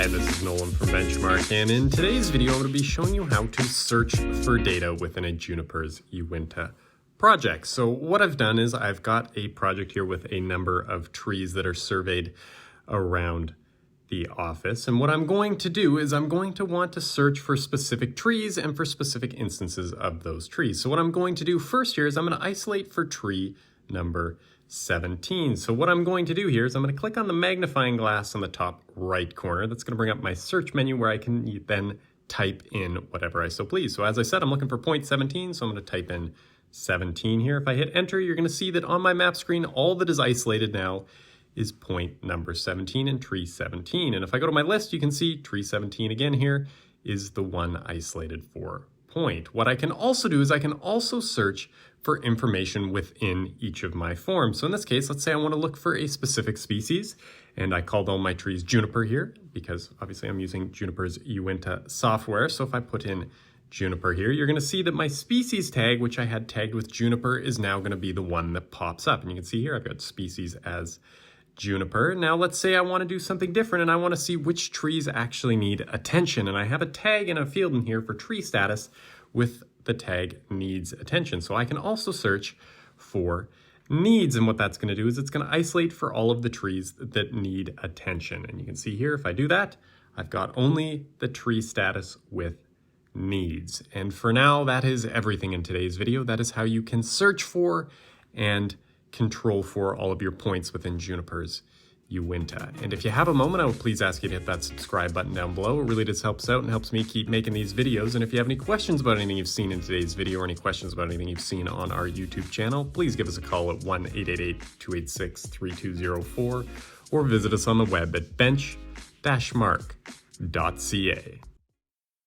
Hi, this is Nolan from Benchmark, and in today's video I'm going to be showing you how to search for data within a Juniper's Uinta project. So what I've done is I've got a project here with a number of trees that are surveyed around the office, and what I'm going to do is I'm going to want to search for specific trees and for specific instances of those trees. So what I'm going to do first here is I'm going to isolate for tree number 17. So what I'm going to do here is I'm going to click on the magnifying glass on the top right corner. That's going to bring up my search menu where I can then type in whatever I so please. So as I said, I'm looking for point 17, so I'm going to type in 17 here. If I hit enter, you're going to see that on my map screen, all that is isolated now is point number 17 and tree 17. And if I go to my list, you can see tree 17 again here is the one isolated for point. What I can also do is I can also search for information within each of my forms. So in this case, let's say I want to look for a specific species, and I called all my trees Juniper here because obviously I'm using Juniper's Uinta software. So if I put in Juniper here, you're going to see that my species tag, which I had tagged with Juniper, is now going to be the one that pops up. And you can see here I've got species as Juniper. Now let's say I want to do something different and I want to see which trees actually need attention. And I have a tag in a field in here for tree status with the tag needs attention. So I can also search for needs. And what that's going to do is it's going to isolate for all of the trees that need attention. And you can see here, if I do that, I've got only the tree status with needs. And for now, that is everything in today's video. That is how you can search for and control for all of your points within Juniper's Uinta. And if you have a moment, I would please ask you to hit that subscribe button down below. It really does help us out and helps me keep making these videos. And if you have any questions about anything you've seen in today's video or any questions about anything you've seen on our YouTube channel, please give us a call at 1-888-286-3204 or visit us on the web at bench-mark.ca.